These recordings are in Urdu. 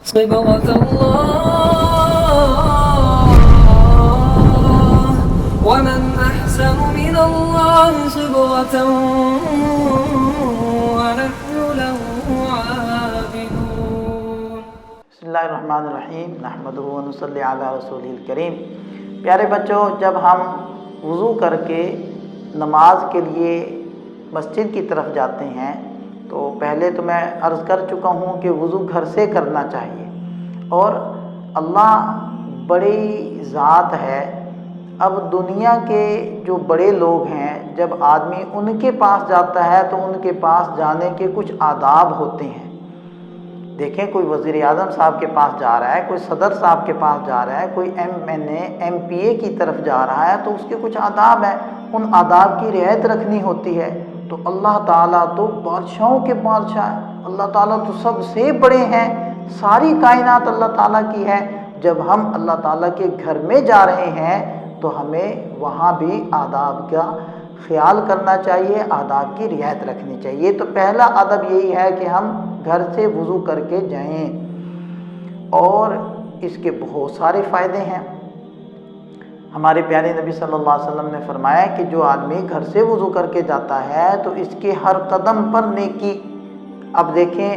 صبغة الله ومن أحسن من الله صبغة ونحن له عابدون۔ بسم اللہ الرحمن الرحیم، نحمدہ و نصلی علی رسولہ الکریم۔ پیارے بچوں، جب ہم وضو کر کے نماز کے لیے مسجد کی طرف جاتے ہیں تو پہلے تو میں عرض کر چکا ہوں کہ وضو گھر سے کرنا چاہیے، اور اللہ بڑی ذات ہے۔ اب دنیا کے جو بڑے لوگ ہیں، جب آدمی ان کے پاس جاتا ہے تو ان کے پاس جانے کے کچھ آداب ہوتے ہیں۔ دیکھیں، کوئی وزیر اعظم صاحب کے پاس جا رہا ہے، کوئی صدر صاحب کے پاس جا رہا ہے، کوئی ایم پی اے کی طرف جا رہا ہے، تو اس کے کچھ آداب ہیں، ان آداب کی رعایت رکھنی ہوتی ہے۔ تو اللہ تعالیٰ تو بادشاہوں کے بادشاہ ہے، اللہ تعالیٰ تو سب سے بڑے ہیں، ساری کائنات اللہ تعالیٰ کی ہے۔ جب ہم اللہ تعالیٰ کے گھر میں جا رہے ہیں تو ہمیں وہاں بھی آداب کا خیال کرنا چاہیے، آداب کی رعایت رکھنی چاہیے۔ تو پہلا ادب یہی ہے کہ ہم گھر سے وضو کر کے جائیں، اور اس کے بہت سارے فائدے ہیں۔ ہمارے پیارے نبی صلی اللہ علیہ وسلم نے فرمایا کہ جو آدمی گھر سے وضو کر کے جاتا ہے تو اس کے ہر قدم پر نیکی۔ اب دیکھیں،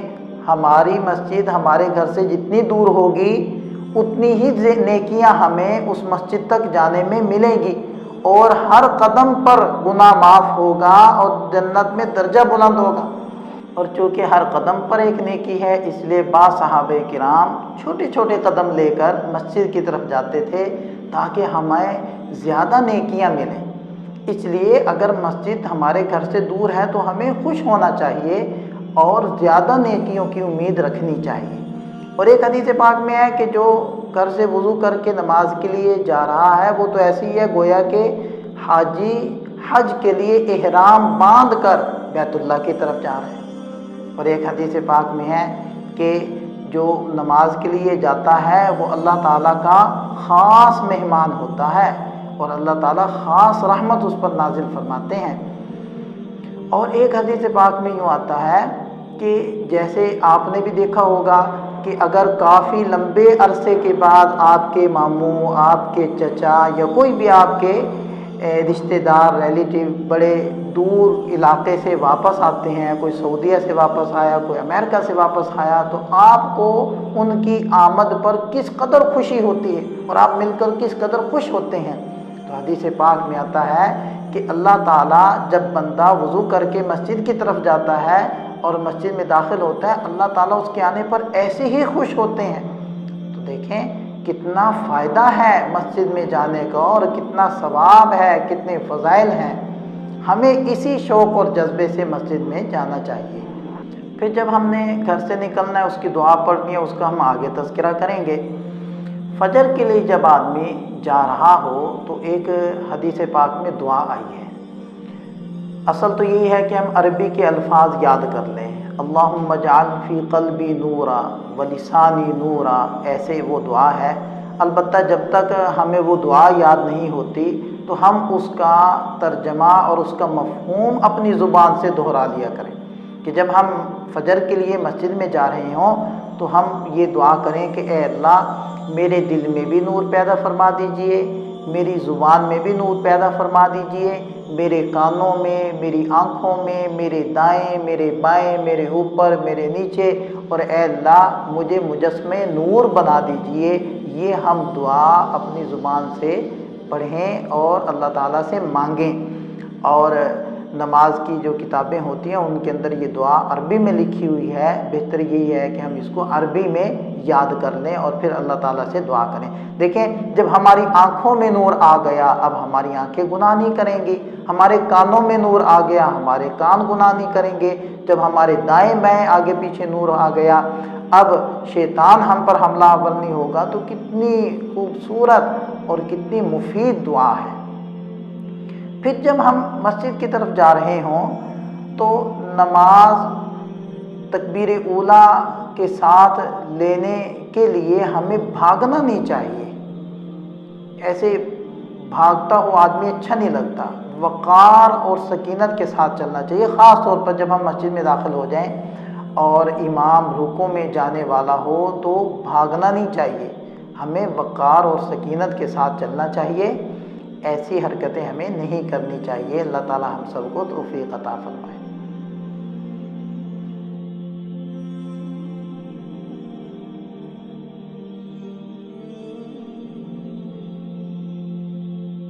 ہماری مسجد ہمارے گھر سے جتنی دور ہوگی اتنی ہی نیکیاں ہمیں اس مسجد تک جانے میں ملیں گی، اور ہر قدم پر گناہ معاف ہوگا اور جنت میں درجہ بلند ہوگا۔ اور چونکہ ہر قدم پر ایک نیکی ہے، اس لیے بعض صحابہ کرام چھوٹے چھوٹے قدم لے کر مسجد کی طرف جاتے تھے تاکہ ہمیں زیادہ نیکیاں ملیں۔ اس لیے اگر مسجد ہمارے گھر سے دور ہے تو ہمیں خوش ہونا چاہیے اور زیادہ نیکیوں کی امید رکھنی چاہیے۔ اور ایک حدیث پاک میں ہے کہ جو گھر سے وضو کر کے نماز کے لیے جا رہا ہے وہ تو ایسی ہی ہے گویا کہ حاجی حج کے لیے احرام باندھ کر بیت اللہ کی طرف جا رہے ہیں۔ اور ایک حدیث پاک میں ہے کہ جو نماز کے لیے جاتا ہے وہ اللہ تعالیٰ کا خاص مہمان ہوتا ہے، اور اللہ تعالیٰ خاص رحمت اس پر نازل فرماتے ہیں۔ اور ایک حدیث پاک میں یوں آتا ہے کہ جیسے آپ نے بھی دیکھا ہوگا کہ اگر کافی لمبے عرصے کے بعد آپ کے ماموں، آپ کے چچا یا کوئی بھی آپ کے رشتہ دار ریلیٹیو بڑے دور علاقے سے واپس آتے ہیں، کوئی سعودیہ سے واپس آیا، کوئی امریکہ سے واپس آیا، تو آپ کو ان کی آمد پر کس قدر خوشی ہوتی ہے اور آپ مل کر کس قدر خوش ہوتے ہیں۔ تو حدیث پاک میں آتا ہے کہ اللہ تعالیٰ جب بندہ وضو کر کے مسجد کی طرف جاتا ہے اور مسجد میں داخل ہوتا ہے، اللہ تعالیٰ اس کے آنے پر ایسے ہی خوش ہوتے ہیں۔ تو دیکھیں کتنا فائدہ ہے مسجد میں جانے کا، اور کتنا ثواب ہے، کتنے فضائل ہیں۔ ہمیں اسی شوق اور جذبے سے مسجد میں جانا چاہیے۔ پھر جب ہم نے گھر سے نکلنا ہے، اس کی دعا پڑھنی ہے، اس کا ہم آگے تذکرہ کریں گے۔ فجر کے لیے جب آدمی جا رہا ہو تو ایک حدیث پاک میں دعا آئی ہے۔ اصل تو یہی ہے کہ ہم عربی کے الفاظ یاد کر لیں، اللہم اجعل فی قلبی نورا ولسانی نورا، ایسے وہ دعا ہے۔ البتہ جب تک ہمیں وہ دعا یاد نہیں ہوتی تو ہم اس کا ترجمہ اور اس کا مفہوم اپنی زبان سے دہرا لیا کریں، کہ جب ہم فجر کے لیے مسجد میں جا رہے ہوں تو ہم یہ دعا کریں کہ اے اللہ میرے دل میں بھی نور پیدا فرما دیجئے، میری زبان میں بھی نور پیدا فرما دیجئے، میرے کانوں میں، میری آنکھوں میں، میرے دائیں، میرے بائیں، میرے اوپر، میرے نیچے، اور اے اللہ مجھے مجسمے نور بنا دیجئے۔ یہ ہم دعا اپنی زبان سے پڑھیں اور اللہ تعالیٰ سے مانگیں۔ اور نماز کی جو کتابیں ہوتی ہیں ان کے اندر یہ دعا عربی میں لکھی ہوئی ہے، بہتر یہی ہے کہ ہم اس کو عربی میں یاد کر لیں اور پھر اللہ تعالیٰ سے دعا کریں۔ دیکھیں، جب ہماری آنکھوں میں نور آ گیا اب ہماری آنکھیں گناہ نہیں کریں گی، ہمارے کانوں میں نور آ گیا ہمارے کان گناہ نہیں کریں گے، جب ہمارے دائیں بائیں آگے پیچھے نور آ گیا اب شیطان ہم پر حملہ آور نہیں ہوگا۔ تو کتنی خوبصورت اور کتنی مفید دعا ہے۔ پھر جب ہم مسجد کی طرف جا رہے ہوں تو نماز تکبیر اولیٰ کے ساتھ لینے کے لیے ہمیں بھاگنا نہیں چاہیے، ایسے بھاگتا ہوا آدمی اچھا نہیں لگتا، وقار اور سکینت کے ساتھ چلنا چاہیے، خاص طور پر جب ہم مسجد میں داخل ہو جائیں۔ اور امام رکوع میں جانے والا ہو تو بھاگنا نہیں چاہیے، ہمیں وقار اور سکینت کے ساتھ چلنا چاہیے، ایسی حرکتیں ہمیں نہیں کرنی چاہیے۔ اللہ تعالی ہم سب کو توفیق عطا فرمائے۔